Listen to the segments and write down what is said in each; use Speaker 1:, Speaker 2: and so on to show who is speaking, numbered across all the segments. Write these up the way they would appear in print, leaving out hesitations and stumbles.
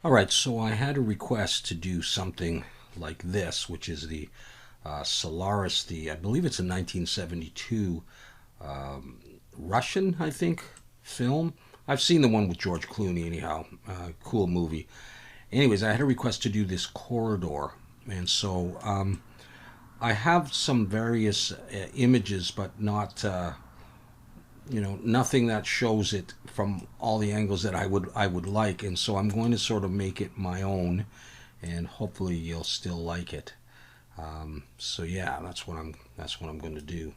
Speaker 1: All right, so I had a request to do something like this, which is the Solaris, I believe it's a 1972 Russian, I think, film. I've seen the one with George Clooney, anyhow. Cool movie. Anyways, I had a request to do this corridor, and so I have some various images, but not nothing that shows it from all the angles that I would like, and so I'm going to sort of make it my own, and hopefully you'll still like it. So yeah, that's what I'm going to do.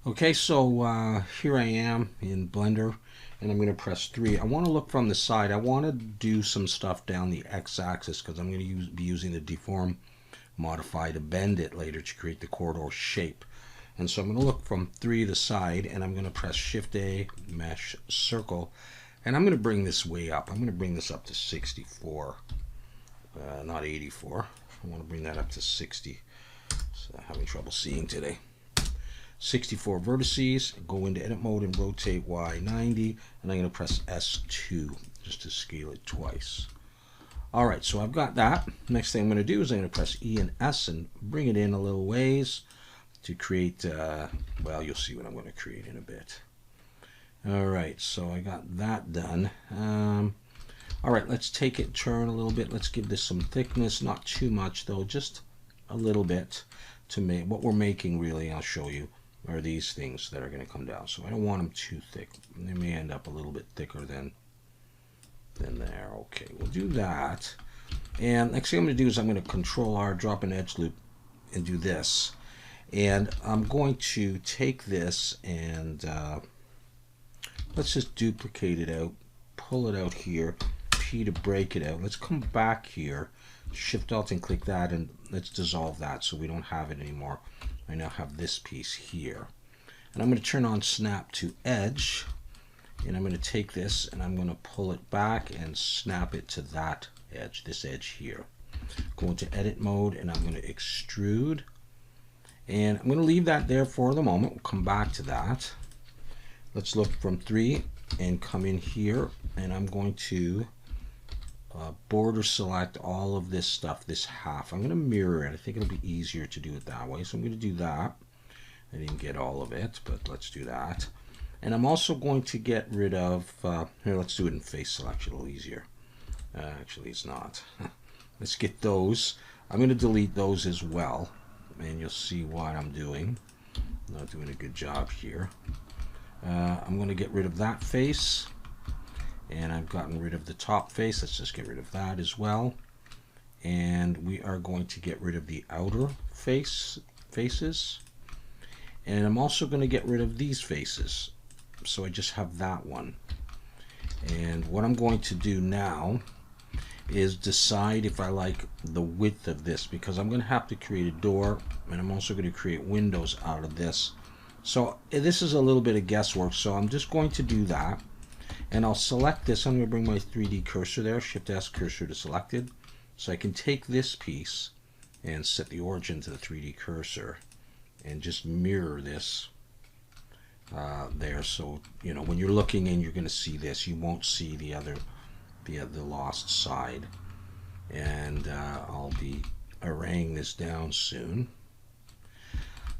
Speaker 1: Okay, so here I am in Blender, and I'm going to press 3. I want to look from the side. I want to do some stuff down the x-axis because I'm going to be using the deform modify to bend it later to create the corridor shape. And so I'm going to look from 3 to the side, and I'm going to press Shift A, Mesh Circle, and I'm going to bring this way up. I'm going to bring this up to 64, not 84. I want to bring that up to 60. So I'm having trouble seeing today. 64 vertices, go into edit mode and rotate Y 90, and I'm going to press S2 just to scale it twice. Alright, so I've got that. Next thing I'm going to do is I'm going to press E and S and bring it in a little ways to create, well, you'll see what I'm going to create in a bit. Alright, so I got that done. Alright, let's take it, turn a little bit. Let's give this some thickness, not too much though, just a little bit to make what we're making. Really, I'll show you, are these things that are going to come down. So I don't want them too thick. They may end up a little bit thicker than there. Okay, we'll do that. And next thing I'm going to do is I'm going to Control R, drop an edge loop, and do this. And I'm going to take this and let's just duplicate it out, pull it out here, P to break it out. Let's come back here, Shift Alt and click that, and let's dissolve that so we don't have it anymore. I now have this piece here. And I'm going to turn on Snap to Edge, and I'm going to take this and I'm going to pull it back and snap it to that edge, this edge here. Go into Edit mode, and I'm going to Extrude. And I'm going to leave that there for the moment. We'll come back to that. Let's look from 3 and come in here, and I'm going to border select all of this stuff, this half. I'm going to mirror it. I think it'll be easier to do it that way. So I'm going to do that. I didn't get all of it, but let's do that. And I'm also going to get rid of, here, let's do it in face selection, a little easier. Actually, it's not. Let's get those. I'm going to delete those as well, and you'll see what I'm doing. I'm not doing a good job here. I'm going to get rid of that face, and I've gotten rid of the top face. Let's just get rid of that as well. And we are going to get rid of the outer faces. And I'm also going to get rid of these faces. So I just have that one. And what I'm going to do now is decide if I like the width of this, because I'm going to have to create a door, and I'm also going to create windows out of this. So this is a little bit of guesswork, so I'm just going to do that, and I'll select this. I'm going to bring my 3D cursor there, Shift S, cursor to selected, so I can take this piece and set the origin to the 3D cursor and just mirror this there. So when you're looking in, you're going to see this. You won't see the lost side. And I'll be arraying this down soon.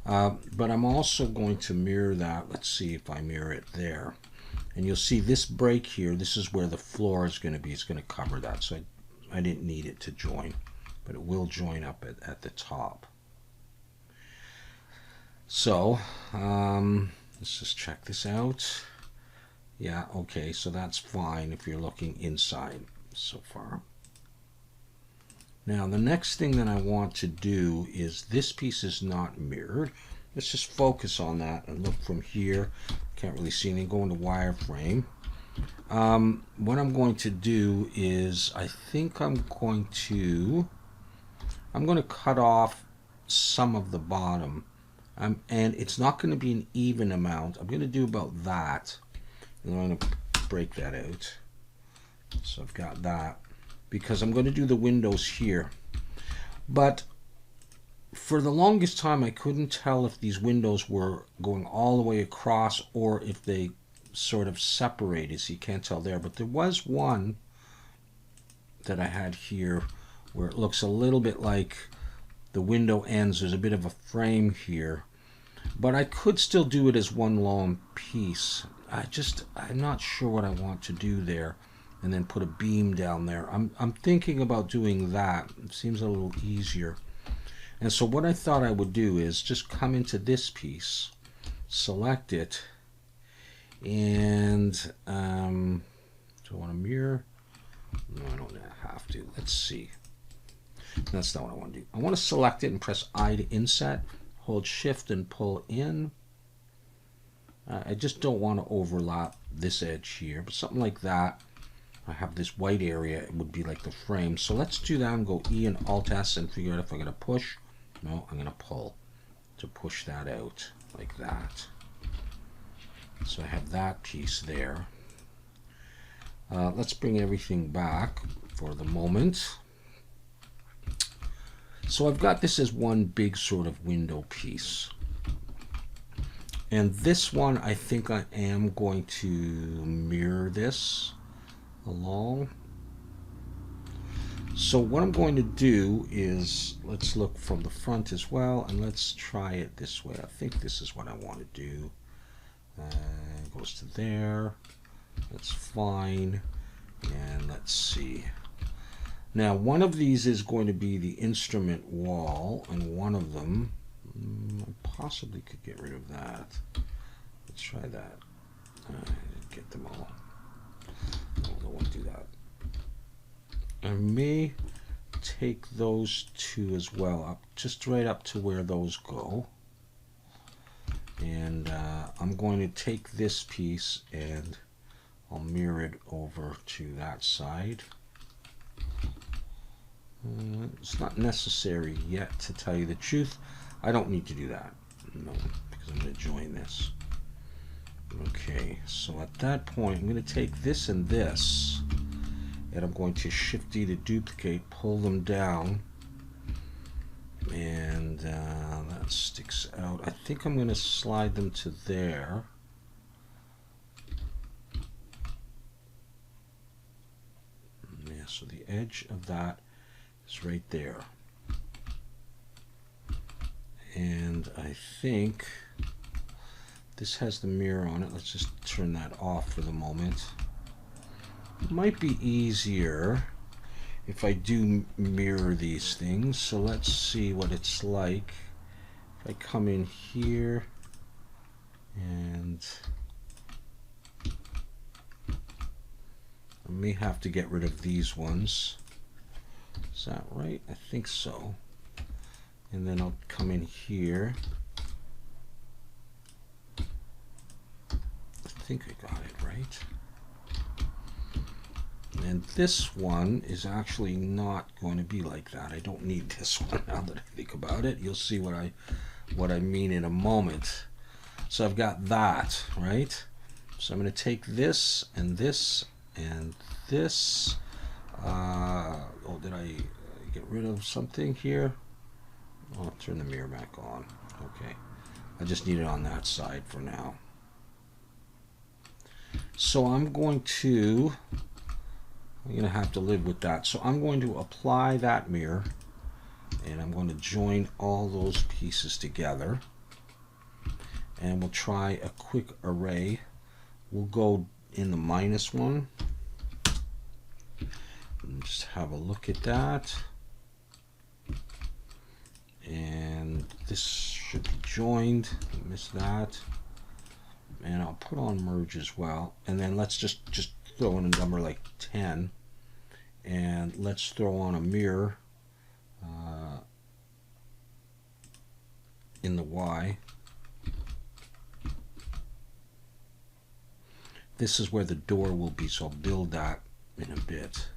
Speaker 1: But I'm also going to mirror that. Let's see if I mirror it there. And you'll see this break here. This is where the floor is going to be. It's going to cover that. So I didn't need it to join, but it will join up at the top. So let's just check this out. Yeah, okay, so that's fine if you're looking inside so far. Now the next thing that I want to do is, this piece is not mirrored. Let's just focus on that and look from here. Can't really see anything. Go into wireframe. What I'm going to do is, I think I'm going to cut off some of the bottom. And it's not going to be an even amount. I'm going to do about that. And I'm going to break that out. So I've got that, because I'm going to do the windows here. But for the longest time, I couldn't tell if these windows were going all the way across or if they sort of separated, so you can't tell there. But there was one that I had here where it looks a little bit like the window ends. There's a bit of a frame here, but I could still do it as one long piece. I'm not sure what I want to do there, and then put a beam down there. I'm thinking about doing that. It seems a little easier. And so what I thought I would do is just come into this piece, select it, and do I want to mirror? No, I don't have to. Let's see. That's not what I want to do. I want to select it and press I to inset, hold shift and pull in. I just don't want to overlap this edge here, but something like that. I have this white area, it would be like the frame. So let's do that and go E and Alt S and figure out if I'm going to push. No, I'm going to pull to push that out like that. So I have that piece there. Let's bring everything back for the moment. So I've got this as one big sort of window piece. And this one, I think I am going to mirror this along. So what I'm going to do is, let's look from the front as well, and let's try it this way. I think this is what I want to do. Goes to there. That's fine. And let's see. Now, one of these is going to be the instrument wall, and one of them, I possibly could get rid of that. Let's try that. Get them all. No, I don't want to do that. I may take those two as well, up just right up to where those go. And I'm going to take this piece and I'll mirror it over to that side. It's not necessary yet, to tell you the truth. I don't need to do that. No, because I'm going to join this. Okay, so at that point, I'm going to take this and this, and I'm going to Shift D to duplicate, pull them down, and that sticks out. I think I'm going to slide them to there. Yeah, so the edge of that is right there. And I think this has the mirror on it. Let's just turn that off for the moment. It might be easier if I do mirror these things. So let's see what it's like. If I come in here and I may have to get rid of these ones. Is that right? I think so. And then I'll come in here. I think I got it right. And this one is actually not going to be like that. I don't need this one now that I think about it. You'll see what I mean in a moment. So I've got that, right? So I'm going to take this and this and this. Oh, did I get rid of something here? I'll turn the mirror back on. Okay. I just need it on that side for now. So I'm going to have to live with that. So I'm going to apply that mirror, and I'm going to join all those pieces together, and we'll try a quick array. We'll go in the -1 and just have a look at that. And this should be joined. Miss that. And I'll put on merge as well. And then let's just throw in a number like 10. And let's throw on a mirror in the Y. This is where the door will be, so I'll build that in a bit.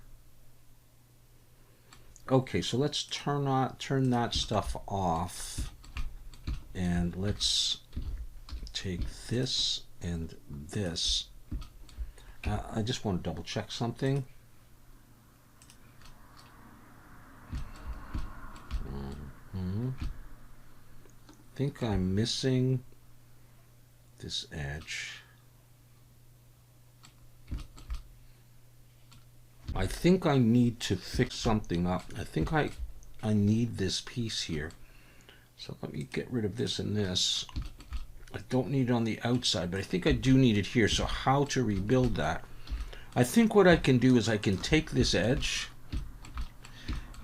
Speaker 1: Okay, so let's turn that stuff off, and let's take this and this. I just want to double check something. I think I'm missing this edge. I think I need to fix something up. I think I need this piece here. So let me get rid of this and this. I don't need it on the outside, but I think I do need it here. So how to rebuild that? I think what I can do is I can take this edge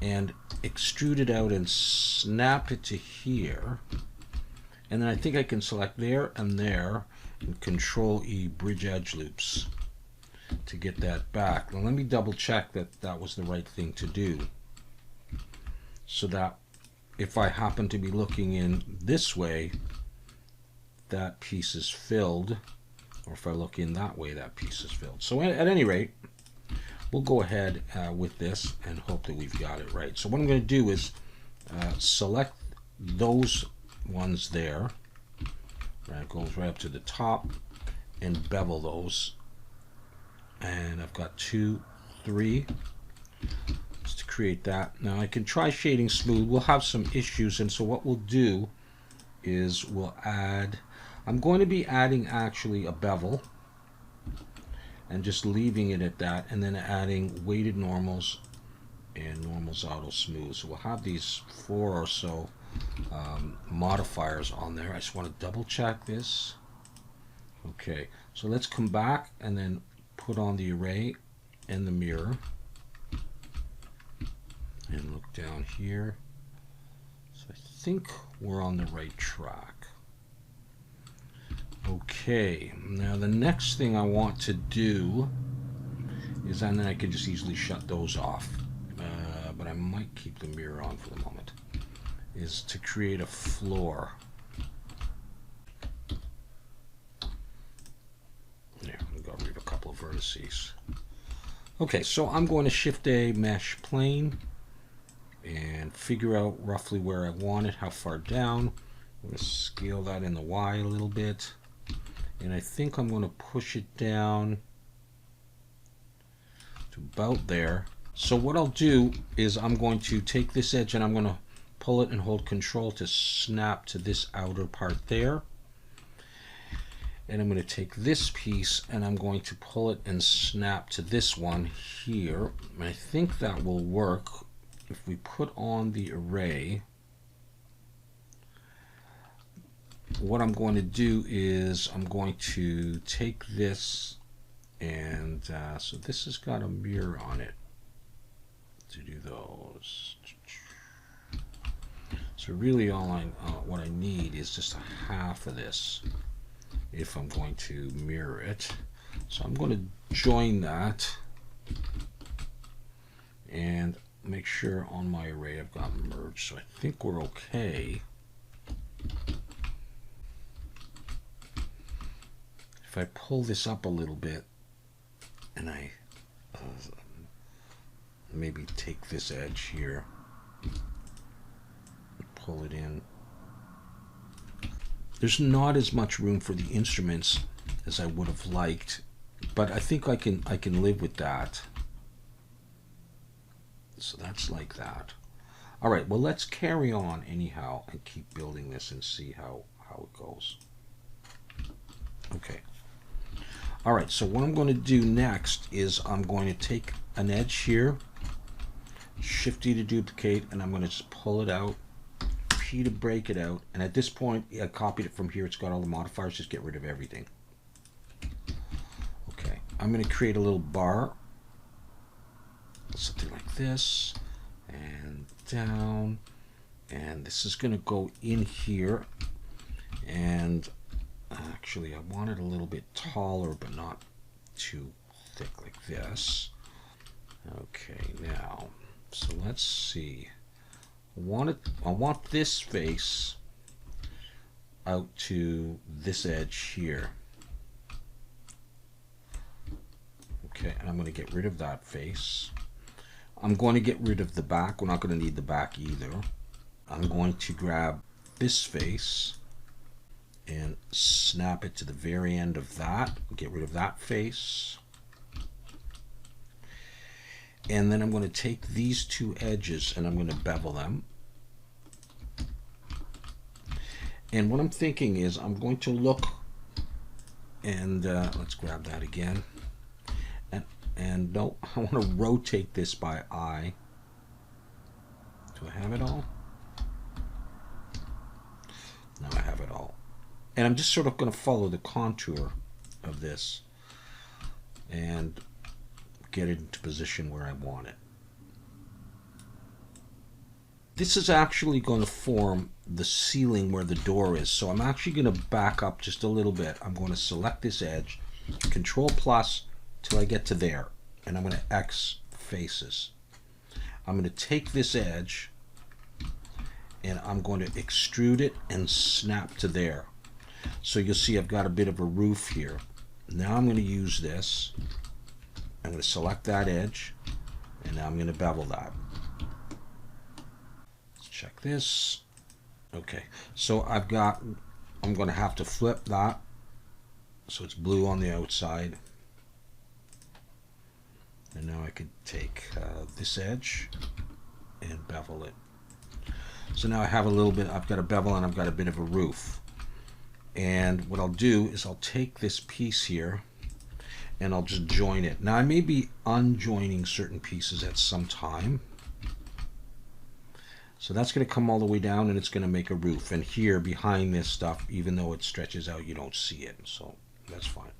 Speaker 1: and extrude it out and snap it to here. And then I think I can select there and there and Control E bridge edge loops to get that back. Now let me double check that that was the right thing to do, so that if I happen to be looking in this way, that piece is filled, or if I look in that way, that piece is filled. So at any rate, we'll go ahead with this and hope that we've got it right. So what I'm going to do is select those ones there. That goes right up to the top, and bevel those. And I've got 2, 3 just to create that. Now I can try shading smooth. We'll have some issues, and so what we'll do is we'll add, I'm going to be adding actually a bevel and just leaving it at that, and then adding weighted normals and normals auto smooth. So we'll have these 4 or so modifiers on there. I just want to double check this. Okay, so let's come back and then put on the array and the mirror and look down here. So I think we're on the right track. Okay, now the next thing I want to do is, and then I could just easily shut those off, but I might keep the mirror on for the moment, is to create a floor. There, I've got rid of a couple of vertices. Okay, so I'm going to Shift A mesh plane and figure out roughly where I want it, how far down. I'm going to scale that in the Y a little bit, and I think I'm going to push it down to about there. So what I'll do is I'm going to take this edge and I'm going to pull it and hold Control to snap to this outer part there. And I'm going to take this piece and I'm going to pull it and snap to this one here. And I think that will work if we put on the array. What I'm going to do is I'm going to take this, and so this has got a mirror on it to do those. So really all what I need is just a half of this if I'm going to mirror it. So I'm going to join that and make sure on my array I've got merged. So I think we're okay. If I pull this up a little bit and I maybe take this edge here, pull it in. There's not as much room for the instruments as I would have liked, but I think I can live with that. So that's like that. All right, well, let's carry on anyhow and keep building this and see how it goes. Okay. All right, so what I'm going to do next is I'm going to take an edge here, Shift D to duplicate, and I'm going to just pull it out, P to break it out, and at this point I copied it from here. It's got all the modifiers. Just get rid of everything. Okay, I'm going to create a little bar, something like this, and down, and this is going to go in here, and actually I want it a little bit taller but not too thick, like this. Okay, now so let's see. I want this face out to this edge here. Okay, and I'm going to get rid of that face. I'm going to get rid of the back. We're not going to need the back either. I'm going to grab this face and snap it to the very end of that. Get rid of that face. And then I'm going to take these two edges and I'm going to bevel them. And what I'm thinking is I'm going to look, and let's grab that again. And And no, I want to rotate this by eye. Do I have it all? Now I have it all. And I'm just sort of going to follow the contour of this and get it into position where I want it. This is actually going to form the ceiling where the door is. So I'm actually going to back up just a little bit. I'm going to select this edge, Control plus till I get to there. And I'm going to X faces. I'm going to take this edge and I'm going to extrude it and snap to there. So you'll see I've got a bit of a roof here. Now I'm going to use this. I'm going to select that edge and now I'm going to bevel that. Let's check this. Okay, so I'm going to have to flip that so it's blue on the outside. And now I could take this edge and bevel it. So now I have a little bit, I've got a bevel and I've got a bit of a roof. And what I'll do is I'll take this piece here and I'll just join it. Now I may be unjoining certain pieces at some time. So that's going to come all the way down and it's going to make a roof. And here behind this stuff, even though it stretches out, you don't see it. So that's fine.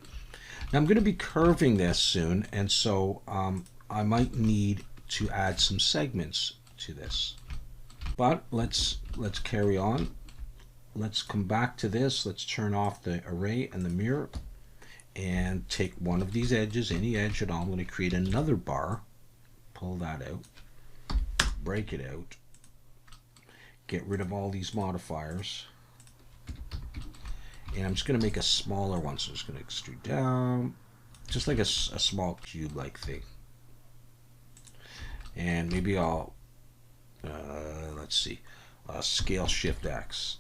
Speaker 1: Now I'm going to be curving this soon, and so I might need to add some segments to this. But let's carry on. Let's come back to this. Let's turn off the array and the mirror and take one of these edges, any edge at all. I'm going to create another bar, pull that out, break it out, get rid of all these modifiers, and I'm just going to make a smaller one. So I'm just going to extrude down, just like a small cube-like thing. And maybe I'll, let's see, scale Shift X.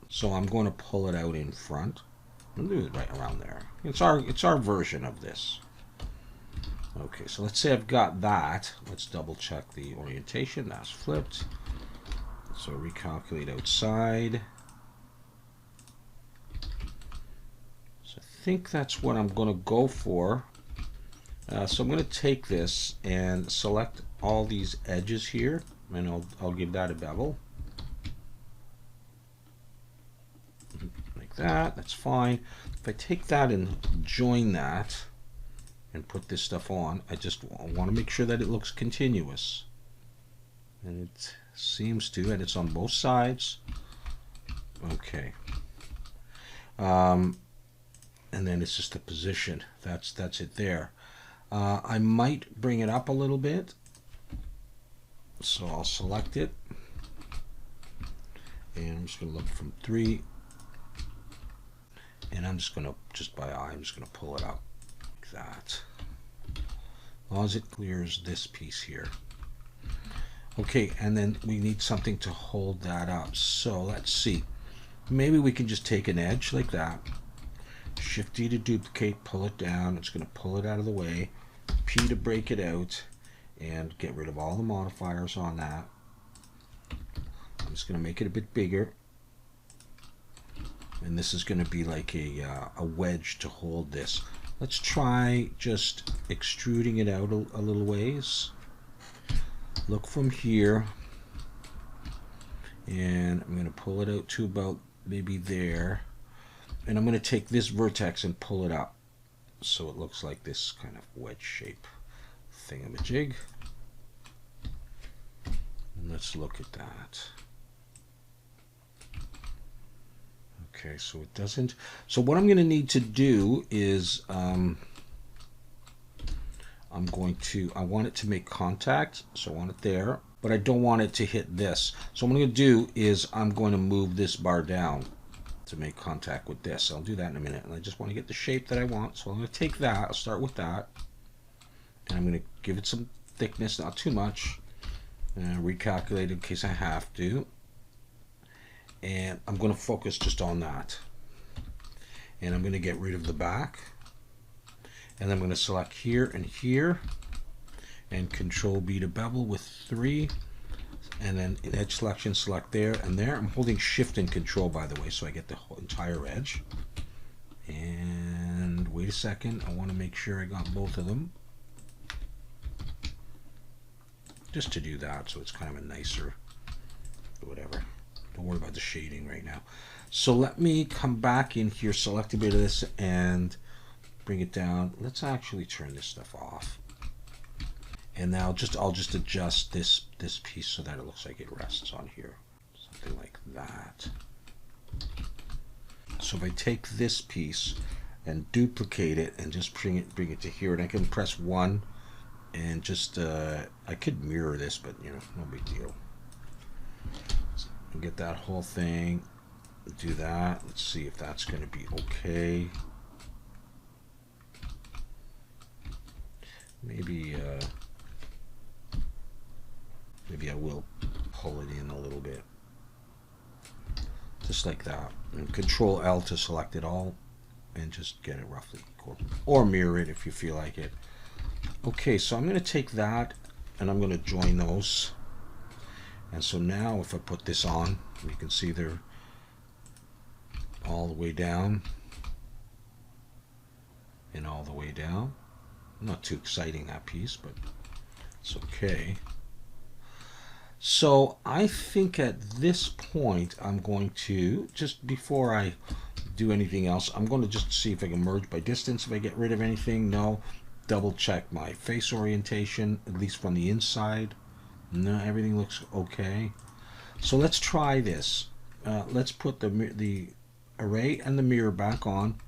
Speaker 1: So I'm going to pull it out in front. I'll do it right around there. It's our version of this. Okay, so let's say I've got that. Let's double check the orientation. That's flipped. So recalculate outside. So I think that's what I'm going to go for. So I'm going to take this and select all these edges here, and I'll give that a bevel. Like that, that's fine. If I take that and join that and put this stuff on, I just want to make sure that it looks continuous. And it seems to, and it's on both sides. Okay. And then it's just the position. That's it there. I might bring it up a little bit. So I'll select it. And I'm just going to look from 3. And I'm just going to, just by eye, I'm just going to pull it up like that. As long as it clears this piece here. Okay, and then we need something to hold that up. So let's see. Maybe we can just take an edge like that. Shift D to duplicate, pull it down. It's going to pull it out of the way. P to break it out and get rid of all the modifiers on that. I'm just going to make it a bit bigger. And this is going to be like a wedge to hold this. Let's try just extruding it out a little ways. Look from here. And I'm going to pull it out to about maybe there. And I'm going to take this vertex and pull it up so it looks like this kind of wedge shape thingamajig. And let's look at that. Okay, so it doesn't. So what I'm going to need to do is I want it to make contact, so I want it there, but I don't want it to hit this. So what I'm going to do is I'm going to move this bar down to make contact with this. I'll do that in a minute, and I just want to get the shape that I want. So I'm going to take that, I'll start with that, and I'm going to give it some thickness, not too much, and recalculate in case I have to. And I'm going to focus just on that. And I'm going to get rid of the back. And I'm going to select here and here. And Control B to bevel with 3. And then in edge selection, select there and there. I'm holding Shift and Control, by the way, so I get the whole entire edge. And wait wait a second, I want to make sure I got both of them. Just to do that, so it's kind of a nicer, whatever. Don't worry about the shading right now. So let me come back in here, select a bit of this, and bring it down. Let's actually turn this stuff off. And now I'll just adjust this piece so that it looks like it rests on here. Something like that. So if I take this piece and duplicate it and just bring it to here, and I can press 1 and just I could mirror this, but you know, no big deal. So get that whole thing, do that. Let's see if that's going to be okay. Maybe I will pull it in a little bit, just like that. And Control L to select it all, and just get it roughly equal, or mirror it if you feel like it. Okay, so I'm going to take that and I'm going to join those. And so now if I put this on, you can see they're all the way down and all the way down. Not too exciting, that piece, but it's okay. So I think at this point I'm going to, just before I do anything else, I'm going to just see if I can merge by distance. If I get rid of anything, no. Double check my face orientation, at least from the inside. No, everything looks okay. So let's try this. Let's put the array and the mirror back on.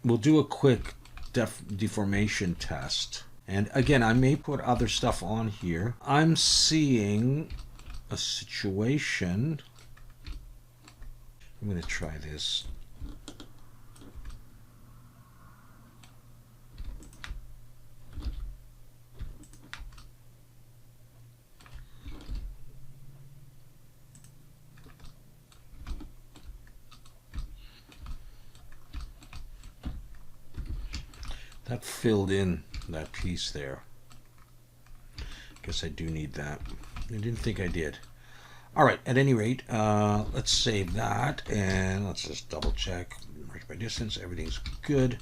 Speaker 1: We'll do a quick deformation test. And again, I may put other stuff on here. I'm seeing a situation. I'm going to try this. That filled in that piece there. Guess I do need that. I didn't think I did. All right, at any rate, let's save that and let's just double check. Merge by distance, everything's good.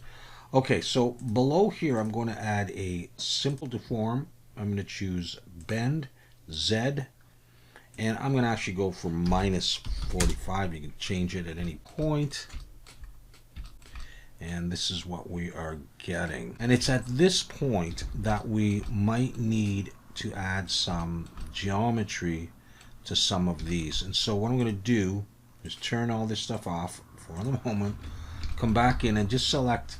Speaker 1: Okay, so below here I'm going to add a simple deform. I'm going to choose bend, Z, and I'm going to actually go for -45. You can change it at any point. And this is what we are getting. And it's at this point that we might need to add some geometry to some of these. And so what I'm going to do is turn all this stuff off for the moment, come back in and just select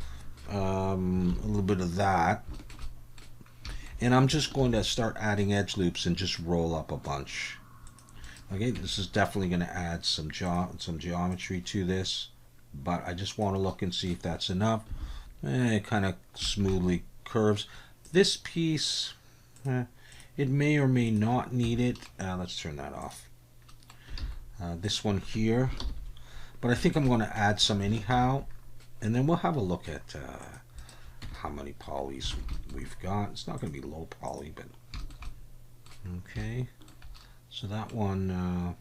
Speaker 1: a little bit of that. And I'm just going to start adding edge loops and just roll up a bunch. Okay, this is definitely going to add some geometry to this. But I just want to look and see if that's enough. It kind of smoothly curves. This piece, it may or may not need it. Let's turn that off. This one here. But I think I'm going to add some anyhow. And then we'll have a look at how many polys we've got. It's not going to be low poly, but okay. So that one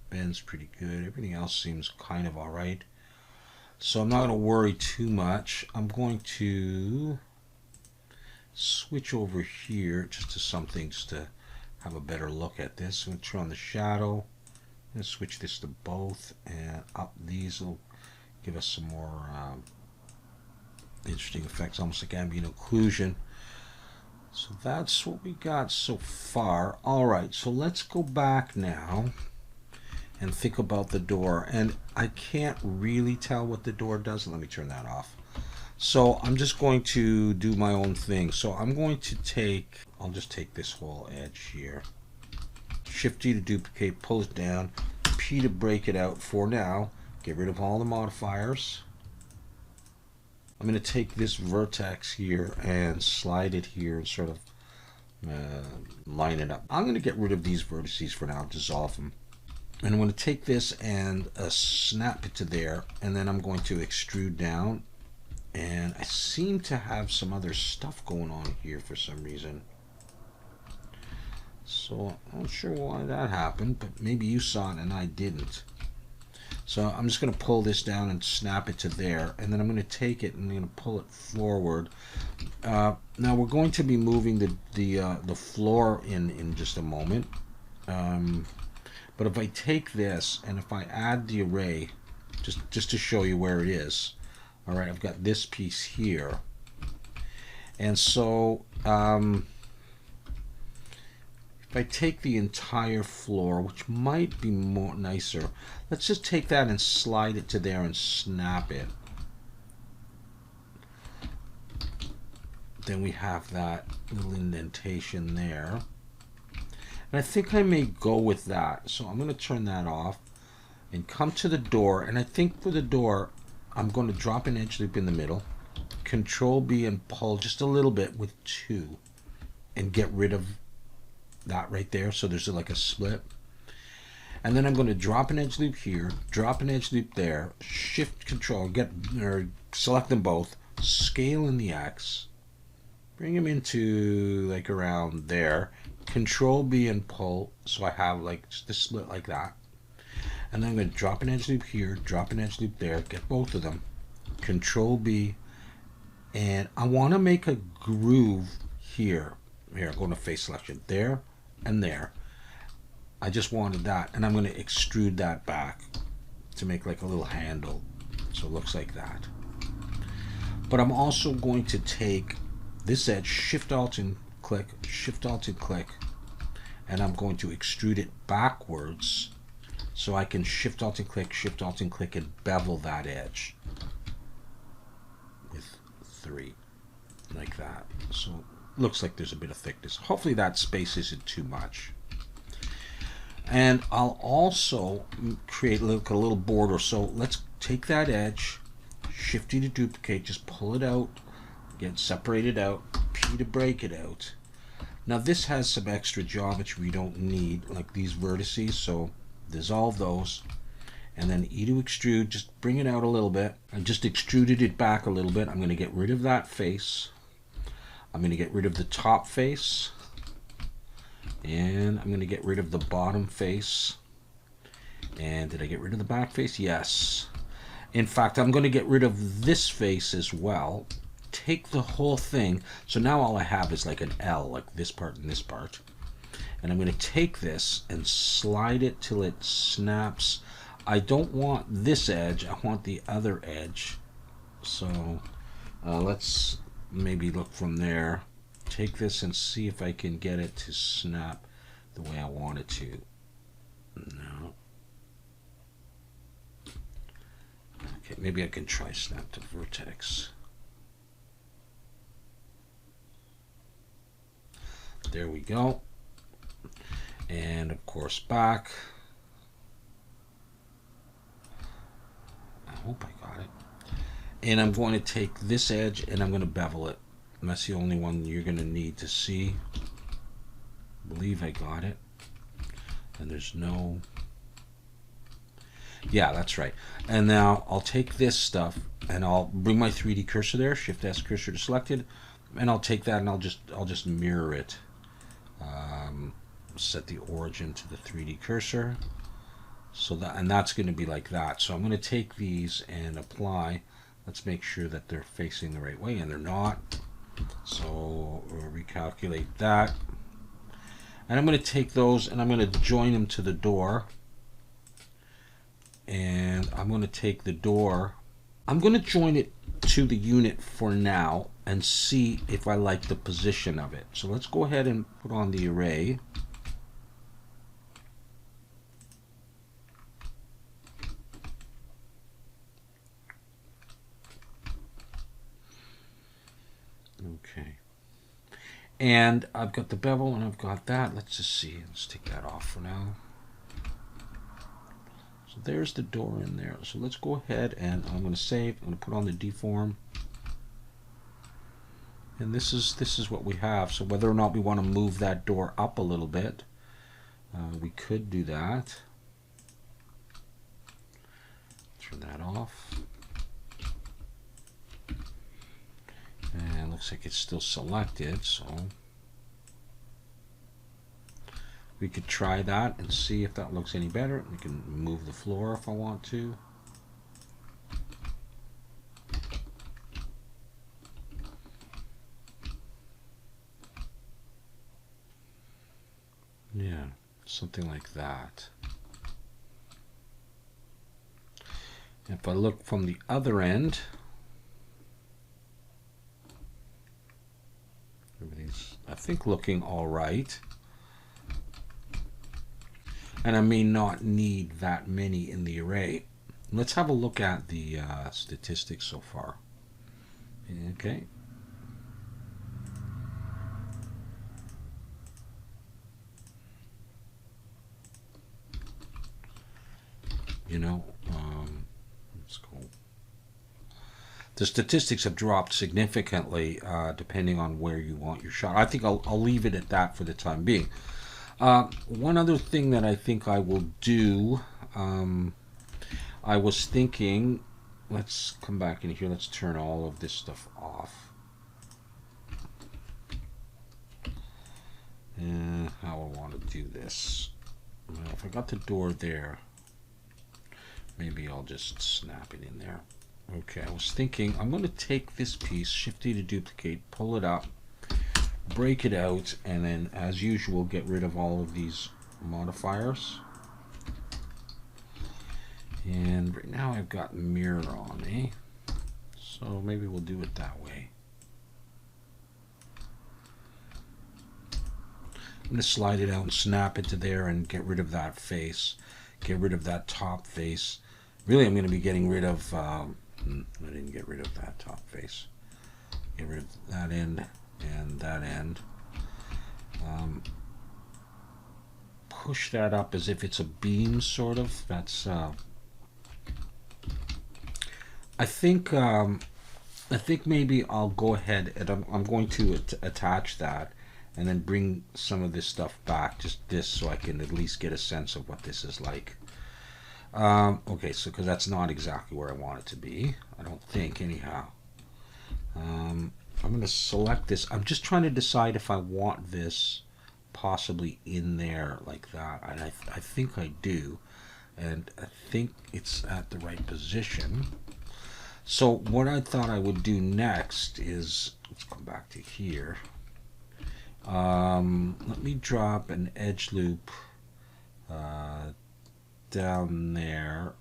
Speaker 1: bends pretty good. Everything else seems kind of all right. So I'm not going to worry too much. I'm going to switch over here just to some things to have a better look at this. I'm going to turn on the shadow. I'm going to switch this to both, and up these will give us some more interesting effects, almost like ambient occlusion. So that's what we got so far. All right, so let's go back now and think about the door. And I can't really tell what the door does. Let me turn that off. So I'm just going to do my own thing. So I'm going to take, I'll just take this whole edge here. Shift D to duplicate, pull it down, P to break it out for now. Get rid of all the modifiers. I'm going to take this vertex here and slide it here and sort of line it up. I'm going to get rid of these vertices for now, dissolve them. And I'm going to take this and snap it to there, and then I'm going to extrude down. And I seem to have some other stuff going on here for some reason. So I'm not sure why that happened, but maybe you saw it and I didn't. So I'm just going to pull this down and snap it to there, and then I'm going to take it and I'm going to pull it forward. Now we're going to be moving the floor in just a moment. But if I take this and if I add the array, just to show you where it is, all right, I've got this piece here, and so if I take the entire floor, which might be more nicer, let's just take that and slide it to there and snap it. Then we have that little indentation there. And I think I may go with that. So I'm going to turn that off and come to the door. And I think for the door, I'm going to drop an edge loop in the middle. Control B and pull just a little bit with 2 and get rid of that right there. So there's like a split. And then I'm going to drop an edge loop here, drop an edge loop there, shift control, select them both, scale in the X, bring them into like around there, control B and pull, so I have like just a split like that. And then I'm going to drop an edge loop here, drop an edge loop there, get both of them, control B, and I want to make a groove here. Here, I'm going to face selection there and there. I just wanted that, and I'm going to extrude that back to make like a little handle, so it looks like that. But I'm also going to take this edge, Shift Alt and click, Shift Alt and click, and I'm going to extrude it backwards so I can Shift Alt and click and bevel that edge with 3 like that. So it looks like there's a bit of thickness. Hopefully that space isn't too much. And I'll also create like a little border. So let's take that edge, Shift D to duplicate, just pull it out, get separated out, P to break it out. Now this has some extra geometry we don't need, like these vertices, so dissolve those. And then E to extrude, just bring it out a little bit. I just extruded it back a little bit. I'm going to get rid of that face. I'm going to get rid of the top face. And I'm going to get rid of the bottom face. And did I get rid of the back face? Yes. In fact, I'm going to get rid of this face as well. Take the whole thing. So now all I have is like an L, like this part and this part. And I'm going to take this and slide it till it snaps. I don't want this edge. I want the other edge. So let's maybe look from there. Take this and see if I can get it to snap the way I want it to. No. Okay, maybe I can try snap to vertex. There we go. And of course back. I hope I got it. And I'm going to take this edge and I'm going to bevel it. And that's the only one you're going to need to see. I believe I got it. And there's no... Yeah, that's right. And now I'll take this stuff and I'll bring my 3D cursor there, Shift S cursor to selected, and I'll take that and I'll just mirror it. Set the origin to the 3D cursor. So that, and that's going to be like that. So I'm going to take these and apply. Let's make sure that they're facing the right way, and they're not. So we'll recalculate that. And I'm going to take those and I'm going to join them to the door. And I'm going to take the door. I'm going to join it to the unit for now and see if I like the position of it. So let's go ahead and put on the array. Okay. And I've got the bevel and I've got that. Let's just see. Let's take that off for now. So there's the door in there. So let's go ahead and I'm going to save. I'm going to put on the deform. And this is what we have. So whether or not we want to move that door up a little bit, we could do that. Turn that off. And it looks like it's still selected, so We could try that and see if that looks any better. We can move the floor if I want to. Yeah, something like that. If I look from the other end, everything's, I think, looking all right. And I may not need that many in the array. Let's have a look at the statistics so far. Okay. You know, let's go. The statistics have dropped significantly depending on where you want your shot. I think I'll leave it at that for the time being. One other thing that I think I will do, I was thinking, let's come back in here, let's turn all of this stuff off. How I want to do this. Well, if I got the door there, maybe I'll just snap it in there. Okay, I was thinking I'm going to take this piece, Shift-D to duplicate, pull it up, break it out, and then as usual get rid of all of these modifiers. And right now I've got mirror on, so maybe we'll do it that way. I'm going to slide it out and snap it to there and get rid of that face, get rid of that top face. Really, I'm going to be getting rid of I didn't get rid of that top face. Get rid of that end and that end. Push that up as if it's a beam, sort of. That's I think maybe I'll go ahead and I'm going to attach that and then bring some of this stuff back, just this, so I can at least get a sense of what this is like. Okay, so because that's not exactly where I want it to be, I don't think, anyhow. I'm going to select this. I'm just trying to decide if I want this possibly in there like that, and I think I do, and I think it's at the right position. So what I thought I would do next is, let's come back to here. Let me drop an edge loop down there.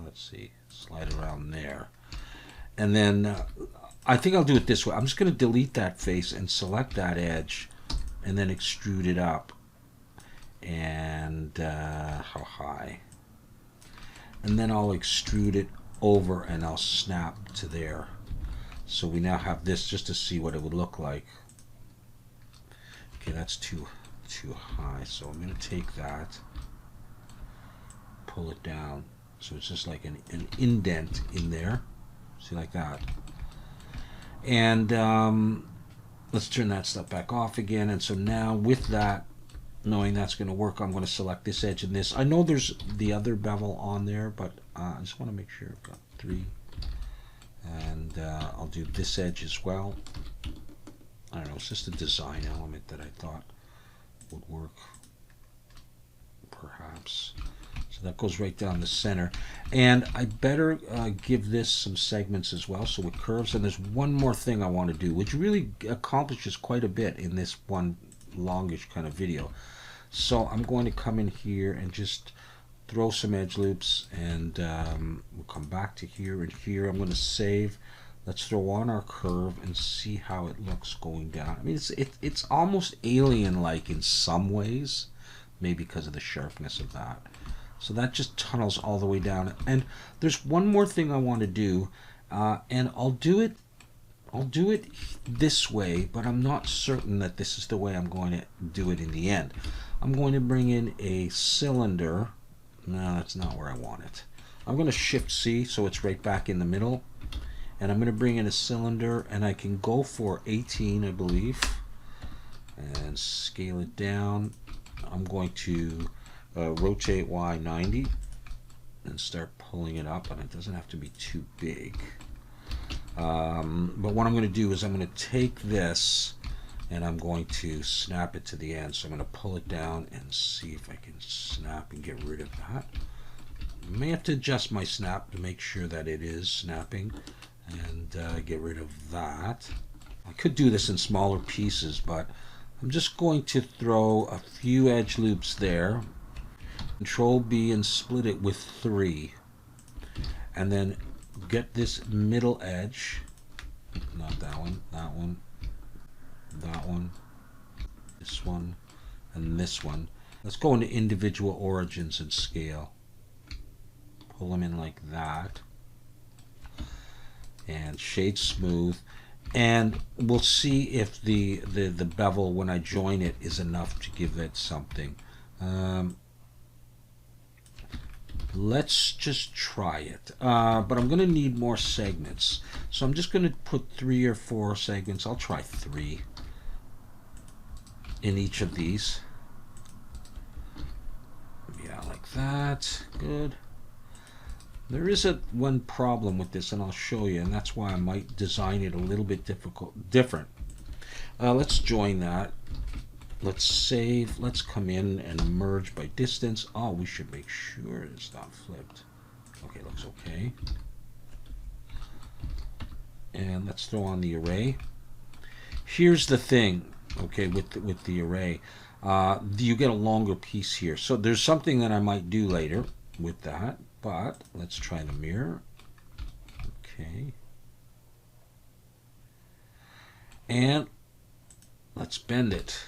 Speaker 1: Let's see, slide around there, and then I think I'll do it this way. I'm just going to delete that face and select that edge, and then extrude it up. And how high? And then I'll extrude it over, and I'll snap to there. So we now have this, just to see what it would look like. Okay, that's too high, so I'm going to take that, pull it down, so it's just like an indent in there. See, like that. And let's turn that stuff back off again. And so now with that, knowing that's going to work, I'm going to select this edge and this. I know there's the other bevel on there, but I just want to make sure I've got 3. And I'll do this edge as well. I don't know, it's just a design element that I thought would work, perhaps. So that goes right down the center. And I better give this some segments as well, so it curves. And there's one more thing I want to do, which really accomplishes quite a bit in this one longish kind of video. So I'm going to come in here and just throw some edge loops, and we'll come back to here and here. I'm going to save. Let's throw on our curve and see how it looks going down. I mean, it's almost alien-like in some ways, maybe because of the sharpness of that. So that just tunnels all the way down. And there's one more thing I want to do, and I'll do it this way, but I'm not certain that this is the way I'm going to do it in the end. I'm going to bring in a cylinder. No, that's not where I want it. I'm going to Shift C, so it's right back in the middle. And I'm going to bring in a cylinder, and I can go for 18, I believe, and scale it down. I'm going to rotate Y 90 and start pulling it up, and it doesn't have to be too big. But what I'm going to do is I'm going to take this and I'm going to snap it to the end. So I'm going to pull it down and see if I can snap and get rid of that. I may have to adjust my snap to make sure that it is snapping, and get rid of that. I could do this in smaller pieces, but I'm just going to throw a few edge loops there. Control B and split it with 3. And then get this middle edge. Not that one, that one, that one, this one, and this one. Let's go into individual origins and scale. Pull them in like that. And shade smooth. And we'll see if the bevel, when I join it, is enough to give it something. Let's just try it. But I'm going to need more segments. So I'm just going to put 3 or 4 segments. I'll try 3 in each of these. Yeah, like that. Good. There is one problem with this, and I'll show you, and that's why I might design it a little bit different. Let's join that. Let's save. Let's come in and merge by distance. Oh, we should make sure it's not flipped. Okay, looks okay. And let's throw on the array. Here's the thing, okay, with the array. You get a longer piece here. So there's something that I might do later with that. But let's try the mirror. Okay. And let's bend it.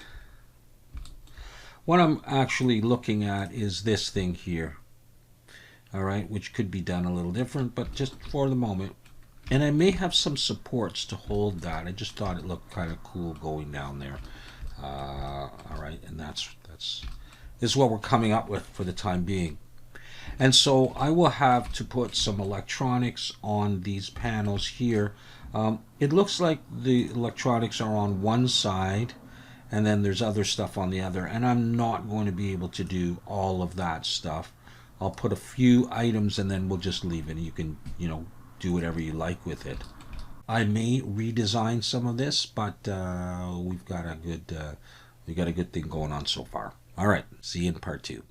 Speaker 1: What I'm actually looking at is this thing here. All right, which could be done a little different, but just for the moment. And I may have some supports to hold that. I just thought it looked kind of cool going down there. All right, and this is what we're coming up with for the time being. And so I will have to put some electronics on these panels here. It looks like the electronics are on one side, and then there's other stuff on the other. And I'm not going to be able to do all of that stuff. I'll put a few items, and then we'll just leave it. You can, do whatever you like with it. I may redesign some of this, but we've got a good thing going on so far. All right, see you in part 2.